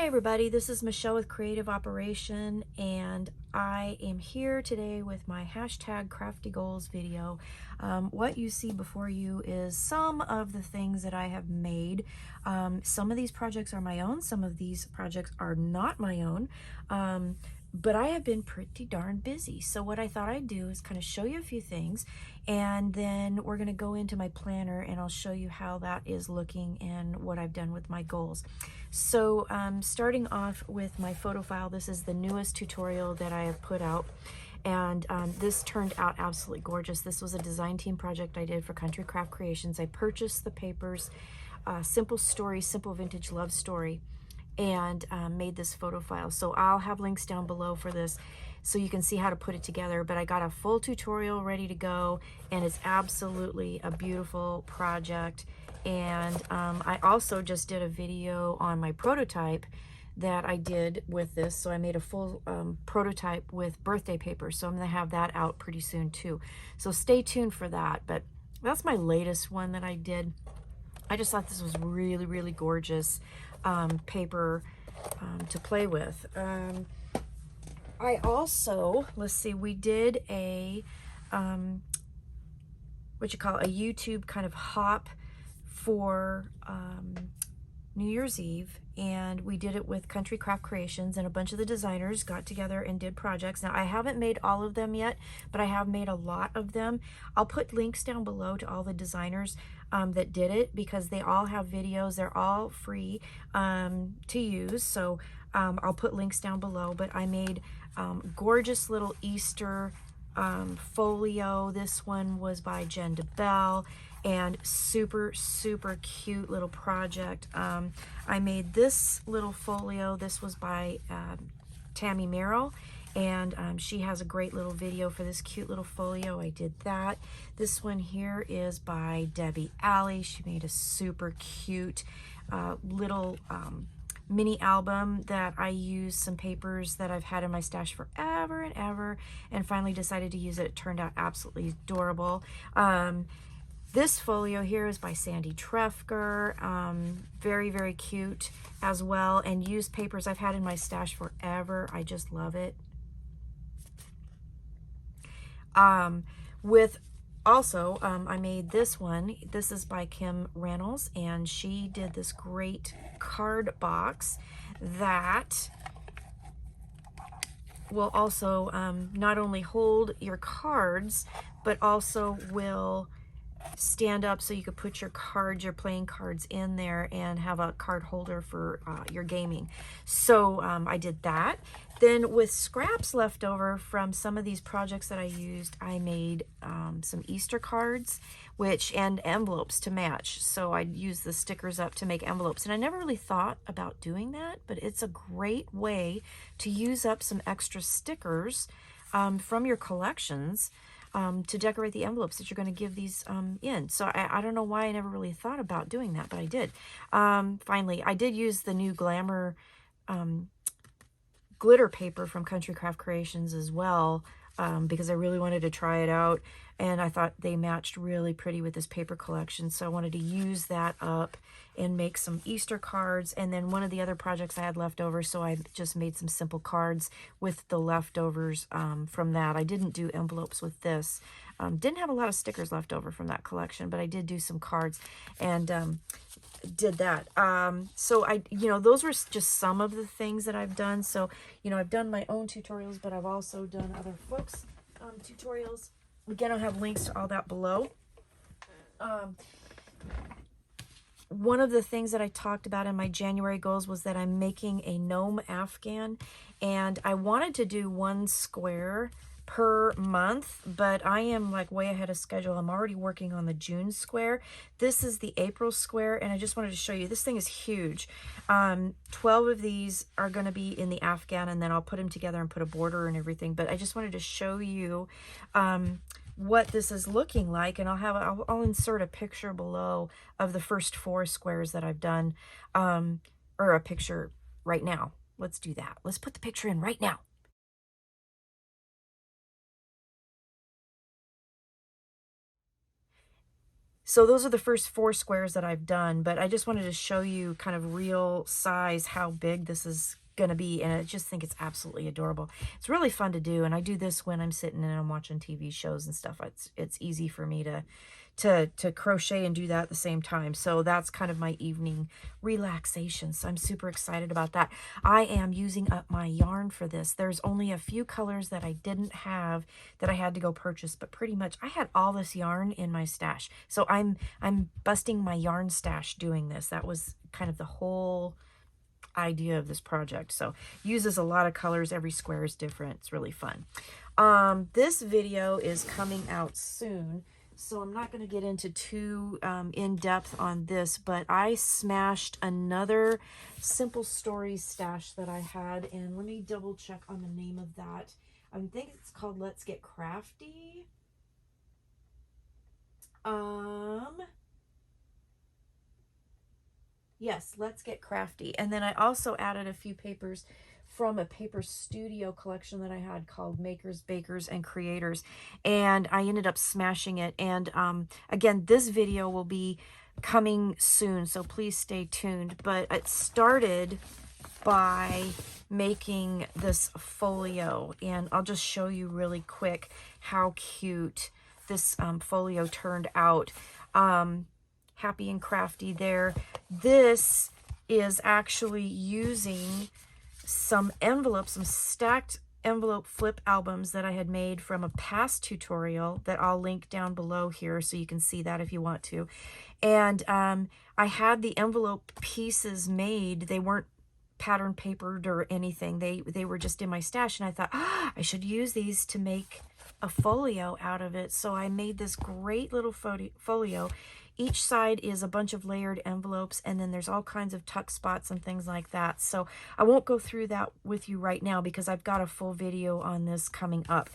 everybody, this is Michelle with Creative Operation, and I am here today with my hashtag Crafty Goals video. What you see before you is some of the things that I have made. Some of these projects are my own, some of these projects are not my own, but I have been pretty darn busy. So what I thought I'd do is kind of show you a few things, and then we're going to go into my planner and I'll show you how that is looking and what I've done with my goals. So starting off with my photo file, this is the newest tutorial that I have put out, and this turned out absolutely gorgeous. This was a design team project I did for Country Craft Creations. I purchased the papers, Simple Story, Simple Vintage Love Story, and made this photo file. So I'll have links down below for this so you can see how to put it together, but I got a full tutorial ready to go, and it's absolutely a beautiful project. And I also just did a video on my prototype that I did with this. So I made a full prototype with birthday paper. So I'm gonna have that out pretty soon too. So stay tuned for that. But that's my latest one that I did. I just thought this was really, really gorgeous paper to play with. I also, let's see, we did a, what you call a YouTube kind of hop for New Year's Eve, and we did it with Country Craft Creations, and a bunch of the designers got together and did projects. Now I haven't made all of them yet, but I have made a lot of them. I'll put links down below to all the designers that did it, because they all have videos. They're all free to use, so I'll put links down below. But I made gorgeous little Easter folio. This one was by Jen DeBell, and super cute little project. I made this little folio. This was by Tammy Merrill, and she has a great little video for this cute little folio. I did that. This one here is by Debbie Alley. She made a super cute little mini album that I used some papers that I've had in my stash forever and ever, and finally decided to use it. It turned out absolutely adorable. This folio here is by Sandy Trefker. Very cute as well, and used papers I've had in my stash forever. I just love it. I made this one. This is by Kim Reynolds, and she did this great card box that will also not only hold your cards, but also will stand up so you could put your cards, your playing cards in there, and have a card holder for your gaming. So I did that. Then with scraps left over from some of these projects that I used, I made some Easter cards, and envelopes to match. So I used the stickers up to make envelopes, and I never really thought about doing that, but it's a great way to use up some extra stickers from your collections to decorate the envelopes that you're going to give these in. So I don't know why I never really thought about doing that, but I did. Finally, I did use the new Glamour glitter paper from Country Craft Creations as well, because I really wanted to try it out, and I thought they matched really pretty with this paper collection. So I wanted to use that up and make some Easter cards. And then one of the other projects I had left over, so I just made some simple cards with the leftovers from that. I didn't do envelopes with this. Didn't have a lot of stickers left over from that collection, but I did do some cards, and did that. So those were just some of the things that I've done. So, I've done my own tutorials, but I've also done other folks' tutorials. Again, I'll have links to all that below. One of the things that I talked about in my January goals was that I'm making a gnome Afghan, and I wanted to do one square per month, but I am like way ahead of schedule. I'm already working on the June square. This is the April square, and I just wanted to show you, this thing is huge. 12 of these are going to be in the Afghan, and then I'll put them together and put a border and everything. But I just wanted to show you what this is looking like, and I'll insert a picture below of the first 4 squares that I've done, or a picture right now. Let's do that. Let's put the picture in right now. So those are the first 4 squares that I've done, but I just wanted to show you kind of real size how big this is going to be, and I just think it's absolutely adorable. It's really fun to do, and I do this when I'm sitting and I'm watching TV shows and stuff. It's easy for me to crochet and do that at the same time. So that's kind of my evening relaxation. So I'm super excited about that. I am using up my yarn for this. There's only a few colors that I didn't have that I had to go purchase, but pretty much I had all this yarn in my stash. So I'm busting my yarn stash doing this. That was kind of the whole idea of this project. So uses a lot of colors. Every square is different. It's really fun. This video is coming out soon, so I'm not going to get into too in-depth on this, but I smashed another Simple Stories stash that I had, and let me double check on the name of that. I think it's called Let's Get Crafty. Yes, Let's Get Crafty. And then I also added a few papers from a paper studio collection that I had called Makers, Bakers, and Creators. And I ended up smashing it. And again, this video will be coming soon, so please stay tuned. But it started by making this folio. And I'll just show you really quick how cute this folio turned out. Happy and crafty there. This is actually using some envelopes, some stacked envelope flip albums that I had made from a past tutorial that I'll link down below here so you can see that if you want to. And I had the envelope pieces made. They weren't pattern papered or anything. They were just in my stash, and I thought, I should use these to make a folio out of it. So I made this great little folio. Each side is a bunch of layered envelopes, and then there's all kinds of tuck spots and things like that. So I won't go through that with you right now because I've got a full video on this coming up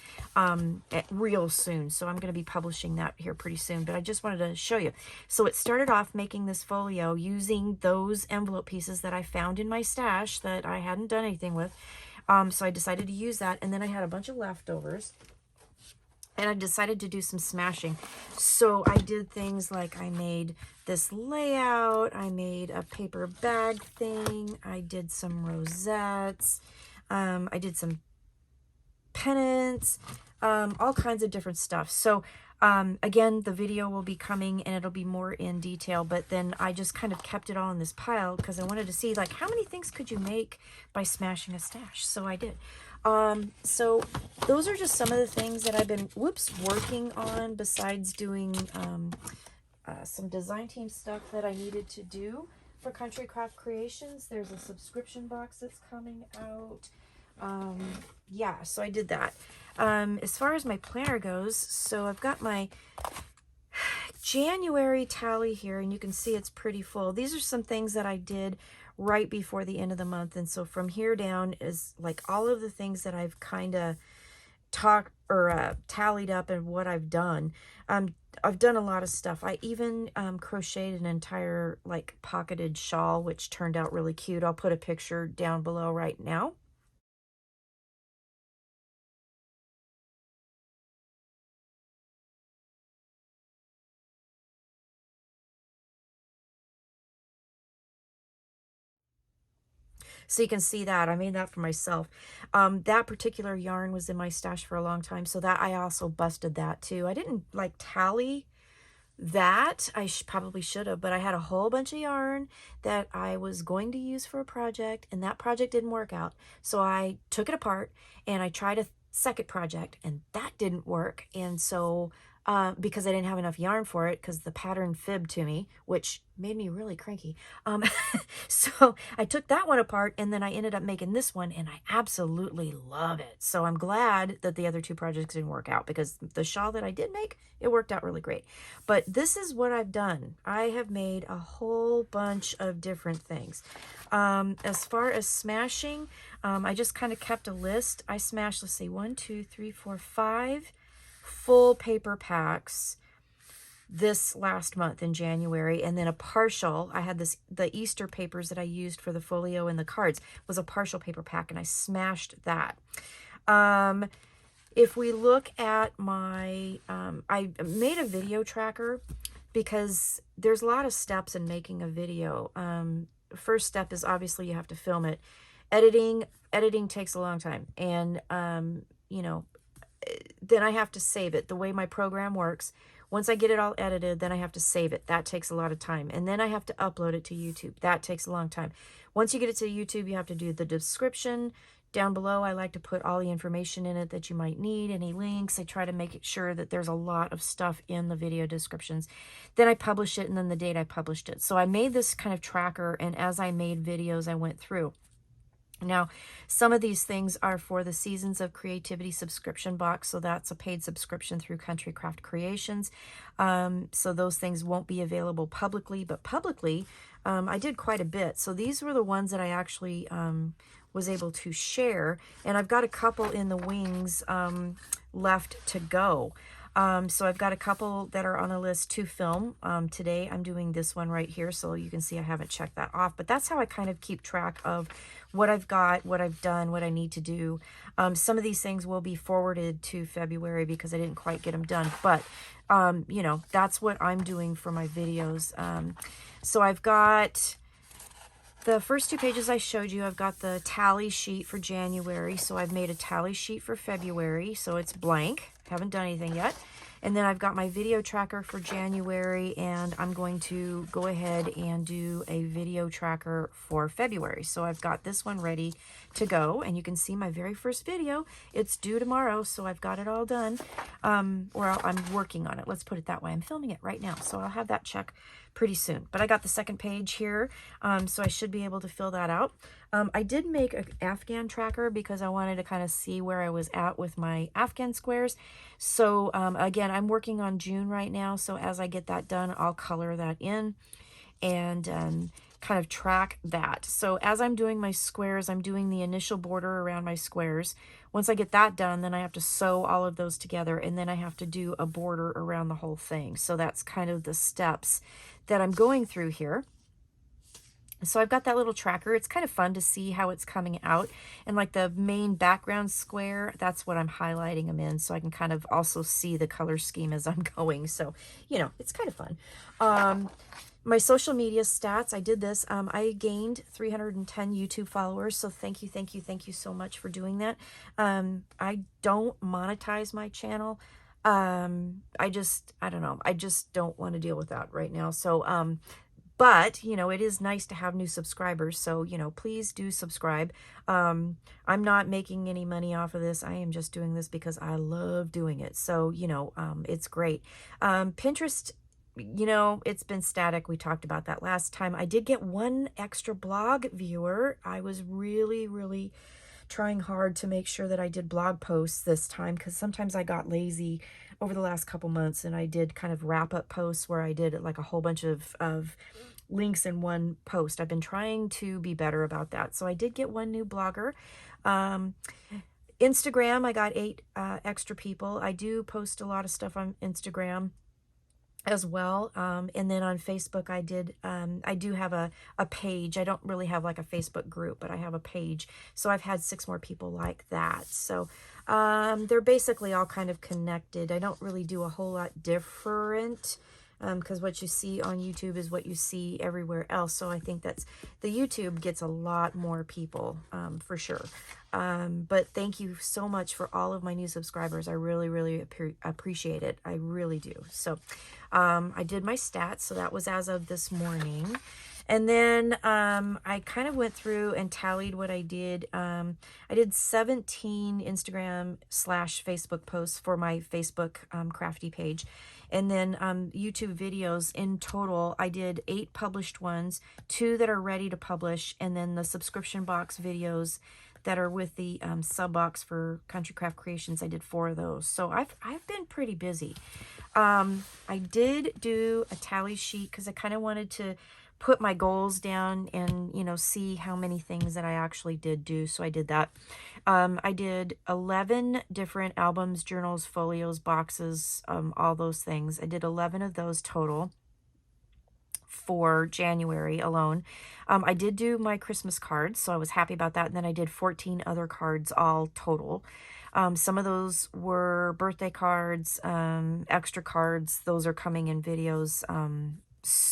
real soon. So I'm going to be publishing that here pretty soon, but I just wanted to show you. So it started off making this folio using those envelope pieces that I found in my stash that I hadn't done anything with. So I decided to use that, and then I had a bunch of leftovers. And I decided to do some smashing. So I did things like I made this layout. I made a paper bag thing. I did some rosettes. I did some pennants, all kinds of different stuff. So again, the video will be coming and it'll be more in detail, but then I just kind of kept it all in this pile because I wanted to see like how many things could you make by smashing a stash. So I did. So those are just some of the things that I've been, working on besides doing some design team stuff that I needed to do for Country Craft Creations. There's a subscription box that's coming out. Yeah, so I did that. As far as my planner goes, so I've got my January tally here, and you can see it's pretty full. These are some things that I did right before the end of the month, and so from here down is like all of the things that I've kind of tallied up and what I've done. I've done a lot of stuff. I even crocheted an entire like pocketed shawl, which turned out really cute. I'll put a picture down below right now. So you can see that I made that for myself. That particular yarn was in my stash for a long time, so that I also busted that too. I didn't like tally that. I probably should have, but I had a whole bunch of yarn that I was going to use for a project, and that project didn't work out. So I took it apart and I tried a second project, and that didn't work. And so because I didn't have enough yarn for it, because the pattern fibbed to me, which made me really cranky. So I took that one apart, and then I ended up making this one, and I absolutely love it. So I'm glad that the other two projects didn't work out, because the shawl that I did make, it worked out really great. But this is what I've done. I have made a whole bunch of different things. As far as smashing, I just kind of kept a list. I smashed, let's see, 1, 2, 3, 4, 5 full paper packs this last month in January, and then a partial. I had the Easter papers that I used for the folio and the cards was a partial paper pack, and I smashed that. If we look at my, I made a video tracker because there's a lot of steps in making a video. First step is obviously you have to film it. Editing takes a long time, and you know, then I have to save it. The way my program works, once I get it all edited, then I have to save it. That takes a lot of time. And then I have to upload it to YouTube. That takes a long time. Once you get it to YouTube, you have to do the description. Down below, I like to put all the information in it that you might need, any links. I try to make it sure that there's a lot of stuff in the video descriptions. Then I publish it, and then the date I published it. So I made this kind of tracker, and as I made videos, I went through. Now, some of these things are for the Seasons of Creativity subscription box, so that's a paid subscription through Country Craft Creations. So those things won't be available publicly, but publicly, I did quite a bit. So these were the ones that I actually was able to share, and I've got a couple in the wings left to go. So I've got a couple that are on the list to film. Today I'm doing this one right here, so you can see I haven't checked that off, but that's how I kind of keep track of what I've got, what I've done, what I need to do. Some of these things will be forwarded to February because I didn't quite get them done, but you know, that's what I'm doing for my videos. So I've got the first two pages I showed you. I've got the tally sheet for January, so I've made a tally sheet for February, so it's blank. Haven't done anything yet. And then I've got my video tracker for January, and I'm going to go ahead and do a video tracker for February. So I've got this one ready to go, and you can see my very first video. It's due tomorrow, so I've got it all done. Or I'm working on it. Let's put it that way. I'm filming it right now, so I'll have that check pretty soon. But I got the second page here, so I should be able to fill that out. I did make an Afghan tracker because I wanted to kind of see where I was at with my Afghan squares. So again, I'm working on June right now, so as I get that done, I'll color that in and kind of track that. So as I'm doing my squares, I'm doing the initial border around my squares. Once I get that done, then I have to sew all of those together, and then I have to do a border around the whole thing. So that's kind of the steps that I'm going through here. So I've got that little tracker. It's kind of fun to see how it's coming out. And like the main background square, that's what I'm highlighting them in, so I can kind of also see the color scheme as I'm going. So, you know, it's kind of fun. My social media stats, I did this. I gained 310 YouTube followers, so thank you so much for doing that. I don't monetize my channel. I don't know. I just don't want to deal with that right now. So, but, you know, it is nice to have new subscribers. So, you know, please do subscribe. I'm not making any money off of this. I am just doing this because I love doing it. So, you know, it's great. Pinterest, you know, it's been static. We talked about that last time. I did get one extra blog viewer. I was really trying hard to make sure that I did blog posts this time, because sometimes I got lazy over the last couple months, and I did kind of wrap up posts where I did like a whole bunch of links in one post. I've been trying to be better about that. So I did get one new blogger. Instagram, I got 8 extra people. I do post a lot of stuff on Instagram as well. And then on Facebook, I do have a page. I don't really have like a Facebook group, but I have a page. So I've had 6 more people like that. So they're basically all kind of connected. I don't really do a whole lot different, because what you see on YouTube is what you see everywhere else. So I think that's, the YouTube gets a lot more people, for sure. But thank you so much for all of my new subscribers. I really appreciate it. I really do. So I did my stats. So that was as of this morning. And then I kind of went through and tallied what I did. I did 17 Instagram/Facebook posts for my Facebook Crafty page. And then YouTube videos in total, I did 8 published ones, 2 that are ready to publish, and then the subscription box videos that are with the sub box for Country Craft Creations. I did 4 of those. So I've been pretty busy. I did do a tally sheet because I kind of wanted to put my goals down and, you know, see how many things that I actually did do. So I did that. I did 11 different albums, journals, folios, boxes, all those things. I did 11 of those total for January alone. I did do my Christmas cards, so I was happy about that. And then I did 14 other cards all total. Some of those were birthday cards, extra cards. Those are coming in videos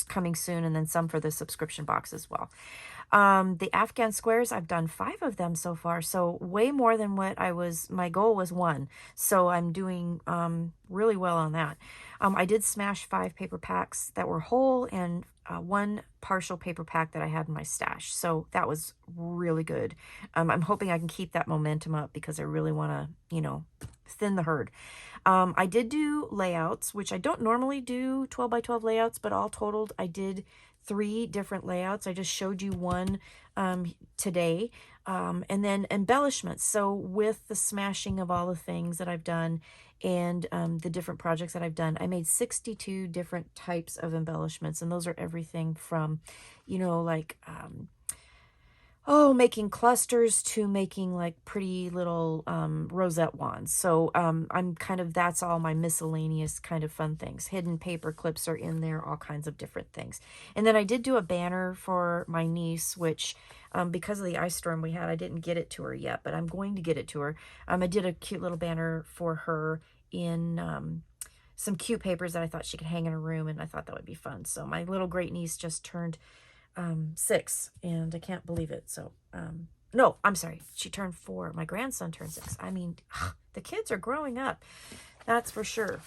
coming soon, and then some for the subscription box as well. The Afghan squares, I've done 5 of them so far, so way more than what my goal was 1. So I'm doing really well on that. I did smash 5 paper packs that were whole and 1 partial paper pack that I had in my stash. So that was really good. I'm hoping I can keep that momentum up because I really want to, you know, thin the herd. I did do layouts, which I don't normally do 12 by 12 layouts, but all totaled, I did 3 different layouts. I just showed you one today. And then embellishments. So with the smashing of all the things that I've done and the different projects that I've done, I made 62 different types of embellishments. And those are everything from, you know, like, making clusters to making like pretty little rosette wands. So I'm kind of, that's all my miscellaneous kind of fun things. Hidden paper clips are in there, all kinds of different things. And then I did do a banner for my niece, which because of the ice storm we had, I didn't get it to her yet, but I'm going to get it to her. I did a cute little banner for her in some cute papers that I thought she could hang in her room, and I thought that would be fun. So my little great niece just turned 6, and I can't believe it. So no, I'm sorry, she turned 4. My grandson turned 6. I mean, the kids are growing up, that's for sure.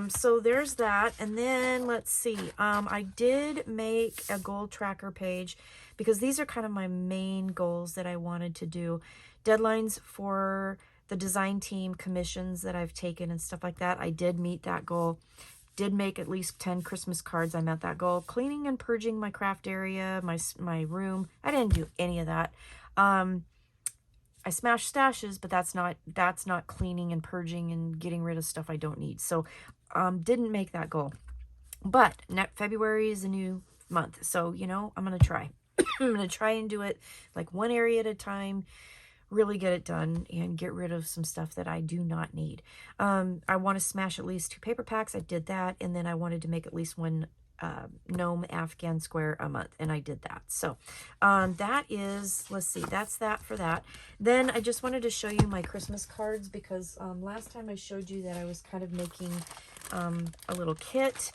So there's that. And then let's see, I did make a goal tracker page because these are kind of my main goals that I wanted to do. Deadlines for the design team, commissions that I've taken and stuff like that. I did meet that goal. Did make at least 10 Christmas cards. I met that goal. Cleaning and purging my craft area, my room. I didn't do any of that. I smashed stashes, but that's not cleaning and purging and getting rid of stuff I don't need. So didn't make that goal. But February is a new month. So, you know, I'm going to try. I'm going to try and do it like one area at a time. Really get it done and get rid of some stuff that I do not need. I want to smash at least 2 paper packs. I did that. And then I wanted to make at least 1 gnome Afghan square a month, and I did that. So that is, let's see, that's that for that. Then I just wanted to show you my Christmas cards because last time I showed you that I was kind of making a little kit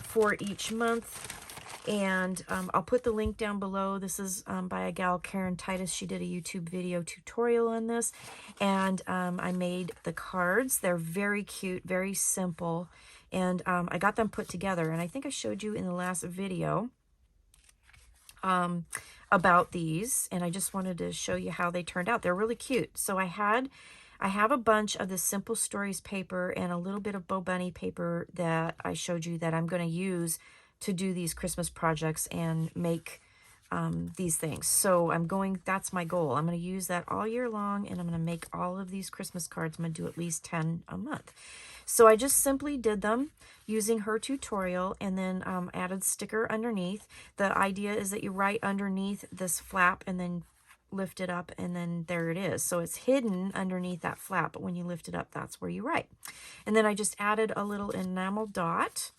for each month. And I'll put the link down below. This is by a gal, Karen Titus. She did a YouTube video tutorial on this. And I made the cards. They're very cute, very simple. And I got them put together. And I think I showed you in the last video about these. And I just wanted to show you how they turned out. They're really cute. So I have a bunch of the Simple Stories paper and a little bit of Bo Bunny paper that I showed you that I'm going to use to do these Christmas projects and make these things. So that's my goal. I'm going to use that all year long, and I'm going to make all of these Christmas cards. I'm going to do at least 10 a month. So I just simply did them using her tutorial and then added sticker underneath. The idea is that you write underneath this flap and then lift it up, and then there it is. So it's hidden underneath that flap, but when you lift it up, that's where you write. And then I just added a little enamel dot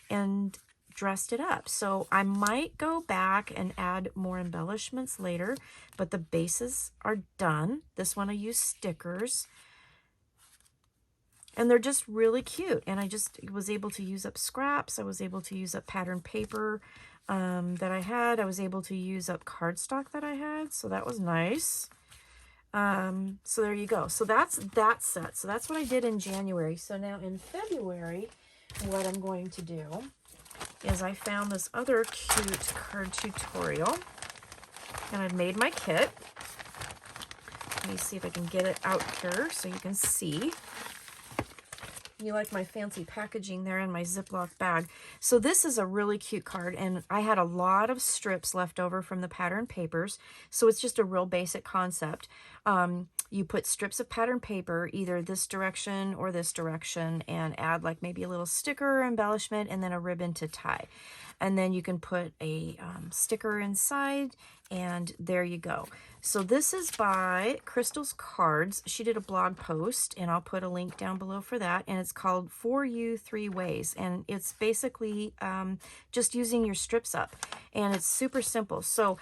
and dressed it up. So I might go back and add more embellishments later, but the bases are done. This one I use stickers, and they're just really cute. And I just was able to use up scraps. I was able to use up pattern paper that I had. I was able to use up cardstock that I had, so that was nice. So there you go. So that's that set. So that's what I did in January. So now in February, what I'm going to do is I found this other cute card tutorial, and I've made my kit. Let me see if I can get it out here so you can see. You like my fancy packaging there in my Ziploc bag. So this is a really cute card, and I had a lot of strips left over from the pattern papers, so it's just a real basic concept. you put strips of pattern paper, either this direction or this direction, and add like maybe a little sticker embellishment and then a ribbon to tie. And then you can put a sticker inside, and there you go. So this is by Crystal's Cards. She did a blog post, and I'll put a link down below for that. And it's called For You 3 Ways. And it's basically just using your strips up. And it's super simple. So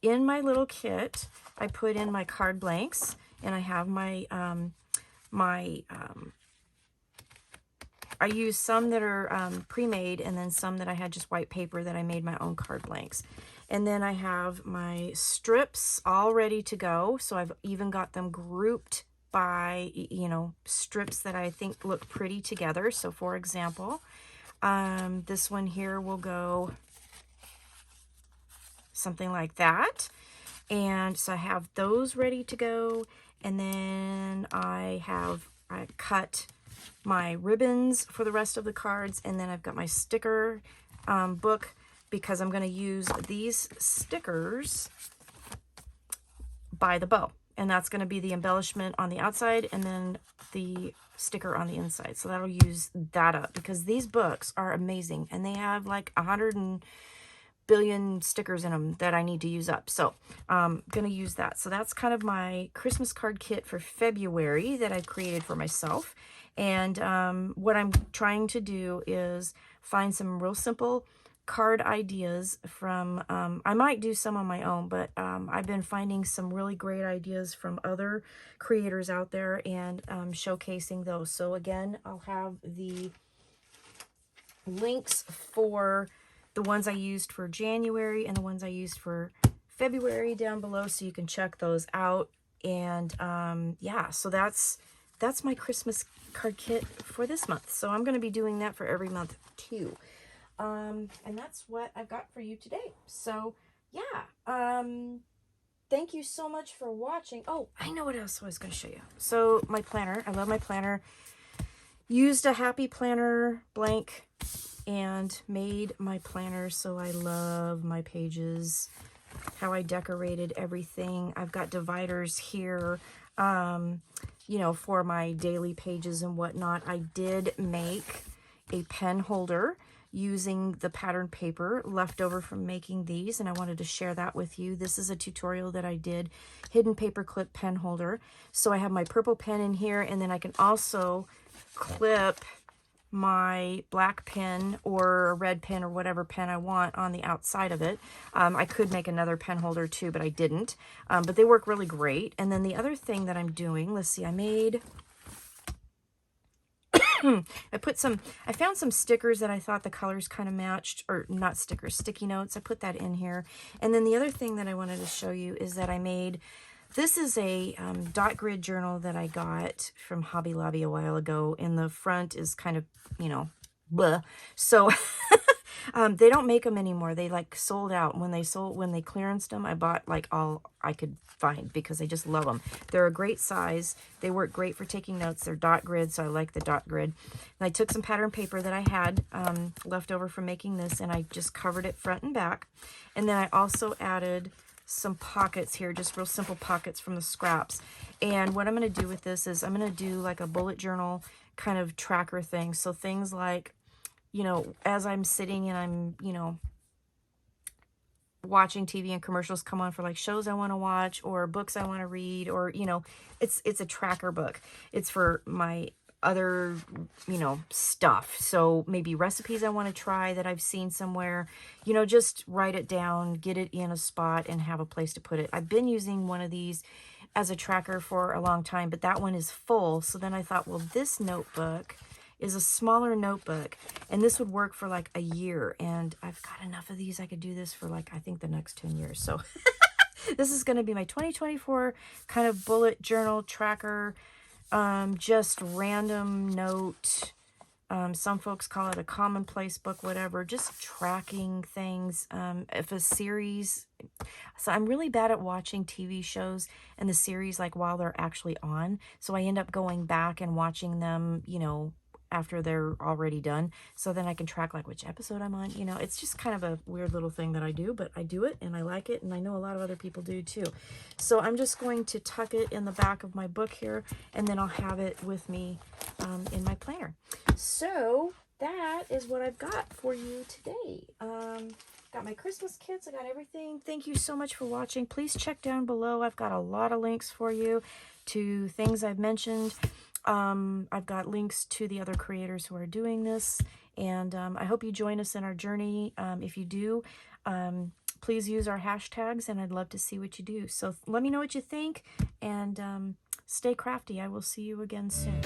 in my little kit, I put in my card blanks, and I have my, I use some that are pre-made, and then some that I had just white paper that I made my own card blanks. And then I have my strips all ready to go. So I've even got them grouped by, you know, strips that I think look pretty together. So for example, this one here will go something like that. And so I have those ready to go. And then I cut my ribbons for the rest of the cards. And then I've got my sticker book, because I'm going to use these stickers by the bow. And that's going to be the embellishment on the outside and then the sticker on the inside. So that'll use that up, because these books are amazing. And they have like 100 billion stickers in them that I need to use up. So I'm going to use that. So that's kind of my Christmas card kit for February that I've created for myself. And what I'm trying to do is find some real simple card ideas from, I might do some on my own, but I've been finding some really great ideas from other creators out there and showcasing those. So again, I'll have the links for the ones I used for January and the ones I used for February down below, so you can check those out. And yeah, so that's my Christmas card kit for this month. So I'm going to be doing that for every month too. And that's what I've got for you today. So yeah, thank you so much for watching. Oh, I know what else I was going to show you. So my planner, I love my planner. Used a Happy Planner blank and made my planner. So I love my pages, how I decorated everything. I've got dividers here, you know, for my daily pages and whatnot. I did make a pen holder using the pattern paper left over from making these, and I wanted to share that with you. This is a tutorial that I did, hidden paper clip pen holder. So I have my purple pen in here, and then I can also clip my black pen or a red pen or whatever pen I want on the outside of it. I could make another pen holder too, but I didn't. But they work really great. And then the other thing that I'm doing, let's see, I made... I found some stickers that I thought the colors kind of matched, or not stickers, sticky notes. I put that in here. And then the other thing that I wanted to show you is that I made, this is a dot grid journal that I got from Hobby Lobby a while ago. And the front is kind of, you know, blah. So they don't make them anymore. They like sold out. When they clearanced them, I bought like all I could find because I just love them. They're a great size. They work great for taking notes. They're dot grid, so I like the dot grid. And I took some pattern paper that I had left over from making this, and I just covered it front and back. And then I also added some pockets here, just real simple pockets from the scraps. And what I'm going to do with this is I'm going to do like a bullet journal kind of tracker thing. So things like, you know, as I'm sitting and I'm, you know, watching TV and commercials come on for like shows I want to watch or books I want to read, or, you know, it's a tracker book. It's for my other, you know, stuff. So maybe recipes I want to try that I've seen somewhere, you know, just write it down, get it in a spot and have a place to put it. I've been using one of these as a tracker for a long time, but that one is full. So then I thought, well, this notebook is a smaller notebook, and this would work for like a year. And I've got enough of these. I could do this for like, I think the next 10 years. So this is going to be my 2024 kind of bullet journal tracker, just random note. Some folks call it a commonplace book, whatever, just tracking things. If a series, so I'm really bad at watching TV shows and the series like while they're actually on. So I end up going back and watching them, you know, after they're already done, so then I can track like which episode I'm on. You know, it's just kind of a weird little thing that I do, but I do it and I like it, and I know a lot of other people do too. So I'm just going to tuck it in the back of my book here, and then I'll have it with me in my planner. So that is what I've got for you today. Got my Christmas kits. I got everything. Thank you so much for watching. Please check down below. I've got a lot of links for you to things I've mentioned. I've got links to the other creators who are doing this, and I hope you join us in our journey. If you do, please use our hashtags, and I'd love to see what you do. So let me know what you think, and stay crafty. I will see you again soon.